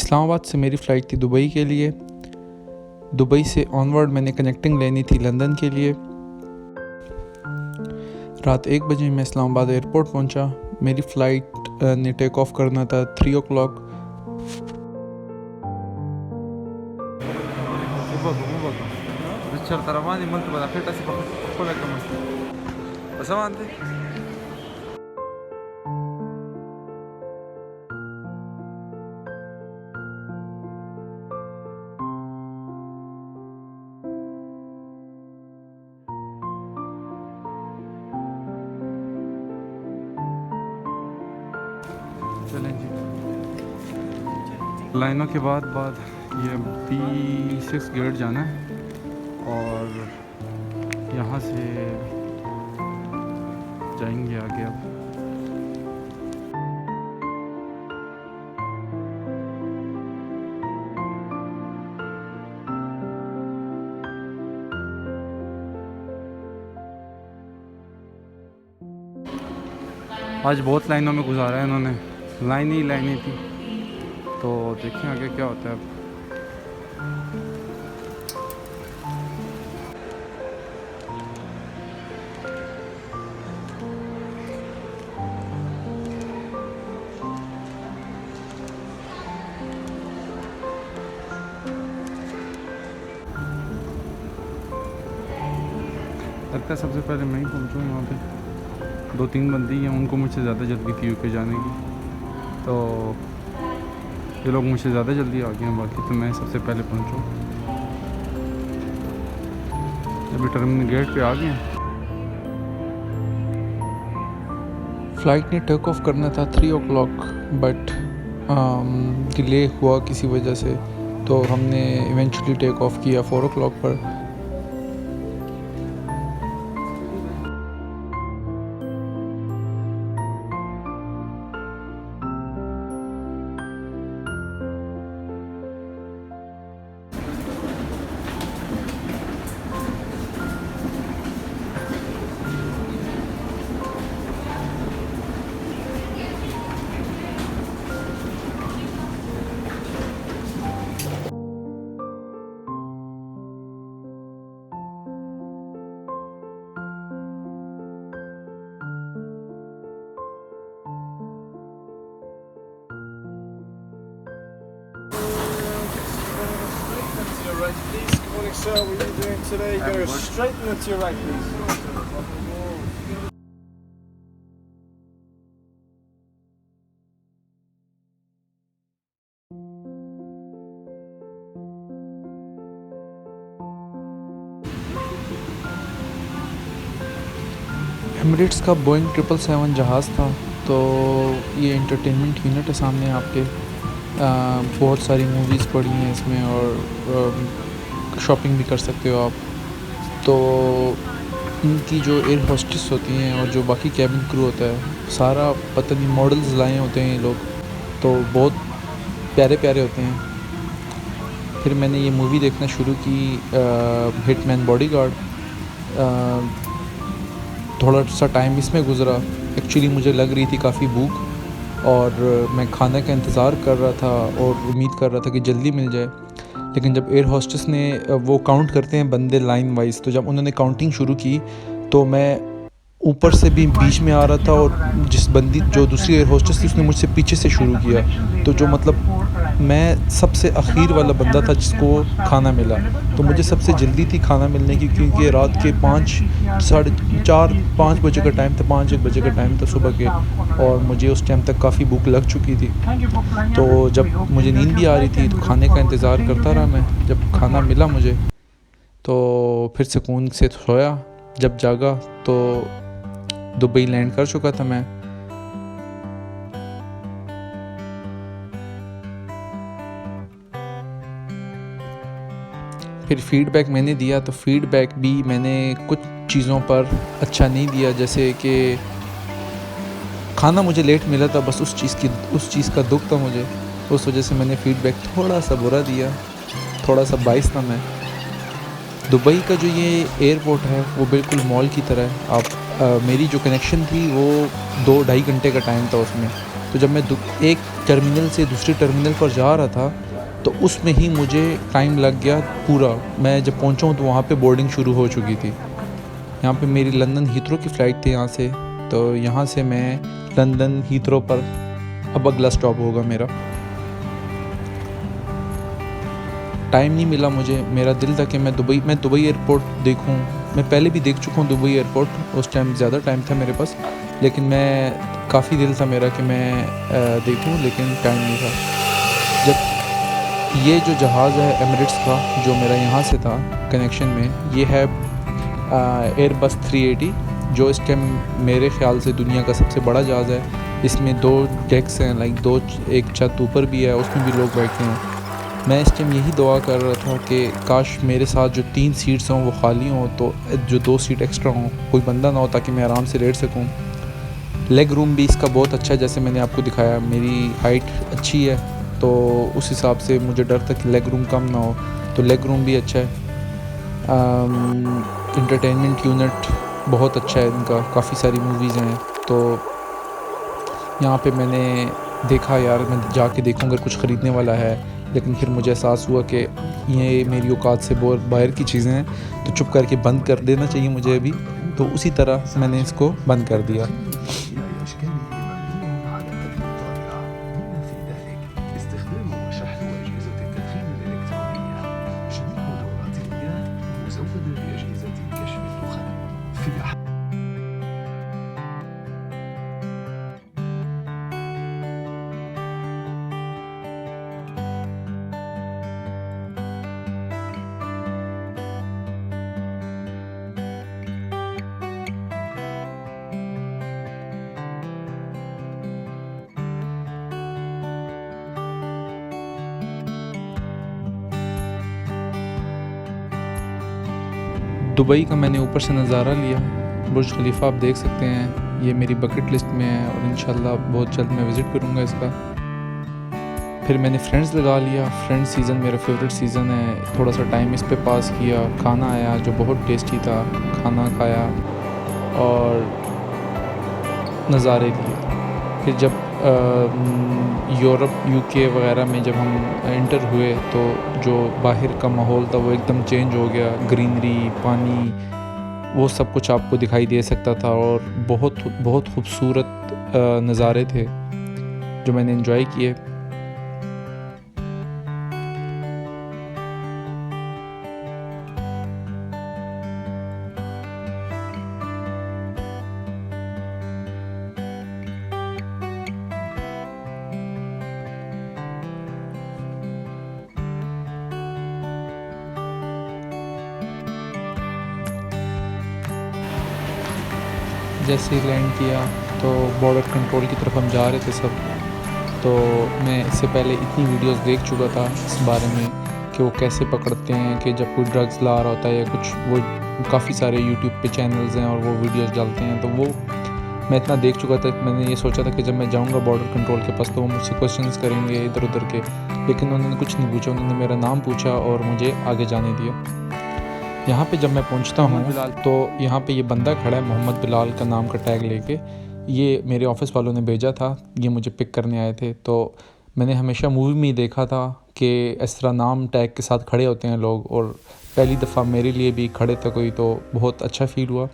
इस्लामाबाद से मेरी फ़्लाइट थी दुबई के लिए। दुबई से ऑनवर्ड मैंने कनेक्टिंग लेनी थी लंदन के लिए। रात 1 बजे मैं इस्लामाबाद एयरपोर्ट पहुंचा। मेरी फ़्लाइट ने टेक ऑफ करना था 3 o'clock। चलें जी, लाइनों के बाद ये B6 गेट जाना है और यहाँ से जाएंगे आगे। अब आज बहुत लाइनों में गुजारा है इन्होंने, लाइनें थी, तो देखें आगे क्या होता है। अब लगता है सबसे पहले मैं ही पहुँचूँ। यहाँ पे 2-3 बंदी हैं, उनको मुझसे ज़्यादा जल्दी थी यूके जाने की, तो ये लोग मुझसे ज़्यादा जल्दी आ गए हैं, बाकी तो मैं सबसे पहले पहुँचूँ। अभी टर्मिनल गेट पे आ गए हैं। फ़्लाइट ने टेक ऑफ करना था 3 o'clock, बट डिले हुआ किसी वजह से, तो हमने इवेंचुअली टेक ऑफ किया 4 o'clock पर। Right, please. Good morning, sir. What are you doing today? You're going to go straight and to your right, please. Emirates का बोइंग 777 जहाज़ था, तो ये इंटरटेनमेंट यूनिट है सामने आपके। बहुत सारी मूवीज़ पड़ी हैं इसमें और शॉपिंग भी कर सकते हो आप। तो इनकी जो एयर होस्टेस होती हैं और जो बाकी कैबिन क्रू होता है, सारा पता नहीं मॉडल्स लाए होते हैं ये लोग, तो बहुत प्यारे प्यारे होते हैं। फिर मैंने ये मूवी देखना शुरू की, हिटमैन बॉडीगार्ड। थोड़ा सा टाइम इसमें गुज़रा। एक्चुअली मुझे लग रही थी काफ़ी भूख और मैं खाने का इंतज़ार कर रहा था और उम्मीद कर रहा था कि जल्दी मिल जाए। लेकिन जब एयर होस्टेस ने वो काउंट करते हैं बंदे लाइन वाइज, तो जब उन्होंने काउंटिंग शुरू की तो मैं ऊपर से भी बीच में आ रहा था और जिस बंदी जो दूसरी एयर होस्टेस थी उसने मुझसे पीछे से शुरू किया, तो जो मतलब मैं सबसे आखिर वाला बंदा था जिसको खाना मिला। तो मुझे सबसे जल्दी थी खाना मिलने की, क्योंकि रात के 5-4-5 बजे का टाइम था, 5-1 बजे का टाइम था सुबह के, और मुझे उस टाइम तक काफ़ी भूख लग चुकी थी। तो जब मुझे नींद भी आ रही थी तो खाने का इंतज़ार करता रहा मैं। जब खाना मिला मुझे तो फिर सुकून से सोया। जब जागा तो दुबई लैंड कर चुका था मैं। फिर फ़ीडबैक मैंने दिया, तो फ़ीडबैक भी मैंने कुछ चीज़ों पर अच्छा नहीं दिया, जैसे कि खाना मुझे लेट मिला था, बस उस चीज़ का दुख था मुझे। उस वजह से मैंने फ़ीडबैक थोड़ा सा बुरा दिया, थोड़ा सा बाइस था मैं। दुबई का जो ये एयरपोर्ट है वो बिल्कुल मॉल की तरह है। आप मेरी जो कनेक्शन थी वो 2-2.5 घंटे का टाइम था उसमें, तो जब मैं एक टर्मिनल से दूसरे टर्मिनल पर जा रहा था तो उसमें ही मुझे टाइम लग गया पूरा। मैं जब पहुंचा हूँ तो वहाँ पे बोर्डिंग शुरू हो चुकी थी। यहाँ पे मेरी लंदन हीथ्रो की फ़्लाइट थी यहाँ से, तो यहाँ से मैं लंदन हीथ्रो पर अब अगला स्टॉप होगा मेरा। टाइम नहीं मिला मुझे, मेरा दिल था कि मैं दुबई एयरपोर्ट देखूं। मैं पहले भी देख चुका हूँ दुबई एयरपोर्ट, उस टाइम ज़्यादा टाइम था मेरे पास, लेकिन मैं काफ़ी दिल था मेरा कि मैं देखूं, लेकिन टाइम नहीं था। जब ये जो जहाज़ है एमिरेट्स का जो मेरा यहाँ से था कनेक्शन में, ये है एयरबस 380 जो इस टाइम मेरे ख़्याल से दुनिया का सबसे बड़ा जहाज़ है। इसमें 2 डेक्स हैं, एक छत ऊपर भी है, उसमें भी लोग बैठते हैं। मैं इस टाइम यही दुआ कर रहा था कि काश मेरे साथ जो 3 सीट्स हों वो खाली हों, तो जो 2 सीट एक्स्ट्रा हों, कोई बंदा ना हो, ताकि मैं आराम से लेट सकूं। लेग रूम भी इसका बहुत अच्छा है, जैसे मैंने आपको दिखाया मेरी हाइट अच्छी है, तो उस हिसाब से मुझे डर था कि लेग रूम कम ना हो, तो लेग रूम भी अच्छा है। इंटरटेनमेंट यूनिट बहुत अच्छा है इनका, काफ़ी सारी मूवीज़ हैं। तो यहाँ पे मैंने देखा यार मैं जाके देखूँ अगर कुछ ख़रीदने वाला है, लेकिन फिर मुझे एहसास हुआ कि ये मेरी औकात से बहुत बाहर की चीज़ें हैं, तो चुप करके बंद कर देना चाहिए मुझे अभी। तो उसी तरह मैंने इसको बंद कर दिया। दुबई का मैंने ऊपर से नज़ारा लिया, बुर्ज खलीफा आप देख सकते हैं, ये मेरी बकेट लिस्ट में है और इंशाल्लाह बहुत जल्द मैं विज़िट करूँगा इसका। फिर मैंने फ्रेंड्स लगा लिया, फ्रेंड्स सीज़न मेरा फेवरेट सीज़न है। थोड़ा सा टाइम इस पे पास किया, खाना आया जो बहुत टेस्टी था, खाना खाया और नज़ारे लिए। फिर जब यूरोप यूके वगैरह में जब हम एंटर हुए तो जो बाहर का माहौल था वो एकदम चेंज हो गया। ग्रीनरी, पानी, वो सब कुछ आपको दिखाई दे सकता था और बहुत बहुत खूबसूरत नज़ारे थे जो मैंने एंजॉय किए। जैसे ही लैंड किया तो बॉर्डर कंट्रोल की तरफ हम जा रहे थे सब, तो मैं इससे पहले इतनी वीडियोस देख चुका था इस बारे में कि वो कैसे पकड़ते हैं, कि जब कोई ड्रग्स ला रहा होता है या कुछ, वो काफ़ी सारे यूट्यूब पे चैनल्स हैं और वो वीडियोस डालते हैं, तो वो मैं इतना देख चुका था कि मैंने ये सोचा था कि जब मैं जाऊंगा बॉर्डर कंट्रोल के पास तो वो मुझसे क्वेश्चंस करेंगे इधर उधर के, लेकिन उन्होंने कुछ नहीं पूछा। उन्होंने मेरा नाम पूछा और मुझे आगे जाने दिया। यहाँ पे जब मैं पहुँचता हूँ तो यहाँ पे ये बंदा खड़ा है मोहम्मद बिलाल का नाम का टैग लेके, ये मेरे ऑफ़िस वालों ने भेजा था, ये मुझे पिक करने आए थे। तो मैंने हमेशा मूवी में ही देखा था कि इस तरह नाम टैग के साथ खड़े होते हैं लोग, और पहली दफ़ा मेरे लिए भी खड़े थे कोई, तो बहुत अच्छा फ़ील हुआ।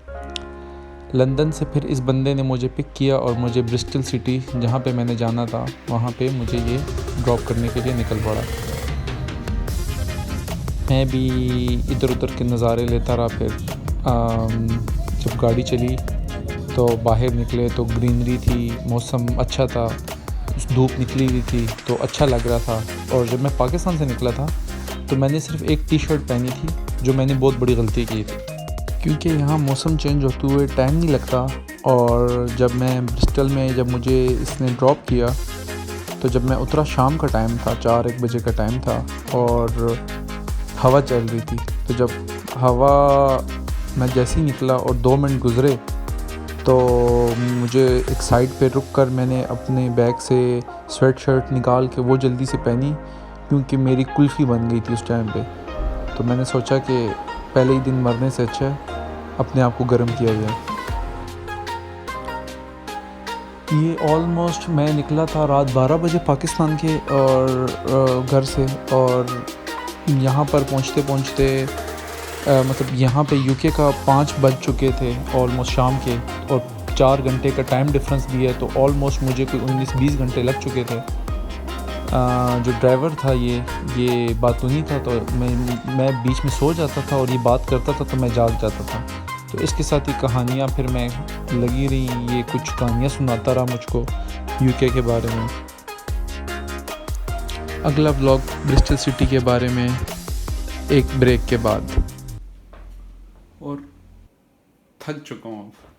लंदन से फिर इस बंदे ने मुझे पिक किया और मुझे ब्रिस्टल सिटी जहाँ पे मैंने जाना था वहाँ पे मुझे ये ड्रॉप करने के लिए निकल पड़ा। मैं भी इधर उधर के नज़ारे लेता रहा। फिर जब गाड़ी चली तो बाहर निकले तो ग्रीनरी थी, मौसम अच्छा था, धूप निकली हुई थी तो अच्छा लग रहा था। और जब मैं पाकिस्तान से निकला था तो मैंने सिर्फ़ एक टी-शर्ट पहनी थी, जो मैंने बहुत बड़ी गलती की थी, क्योंकि यहाँ मौसम चेंज होते हुए टाइम नहीं लगता। और जब मैं ब्रिस्टल में जब मुझे इसने ड्रॉप किया तो जब मैं उतरा शाम का टाइम था, 4-1 बजे का टाइम था और हवा चल रही थी। तो जब हवा मैं जैसे ही निकला और 2 मिनट गुज़रे तो मुझे एक साइड पे रुक कर मैंने अपने बैग से स्वेट शर्ट निकाल के वो जल्दी से पहनी, क्योंकि मेरी कुल्फ़ी बन गई थी उस टाइम पे। तो मैंने सोचा कि पहले ही दिन मरने से अच्छा है अपने आप को गर्म किया जाए। ये ऑलमोस्ट मैं निकला था रात 12 बजे पाकिस्तान के और घर से, और यहाँ पर पहुँचते पहुँचते मतलब यहाँ पे यूके का 5 बज चुके थे ऑलमोस्ट शाम के, और 4 घंटे का टाइम डिफरेंस भी है, तो ऑलमोस्ट मुझे कोई 19-20 घंटे लग चुके थे। जो ड्राइवर था ये बातूनी था, तो मैं बीच में सो जाता था और ये बात करता था तो मैं जाग जाता था। तो इसके साथ ही कहानियाँ फिर मैं लगी रही, ये कुछ कहानियाँ सुनाता रहा मुझको यूके के बारे में। अगला व्लॉग ब्रिस्टल सिटी के बारे में एक ब्रेक के बाद। और थक चुका हूँ अब।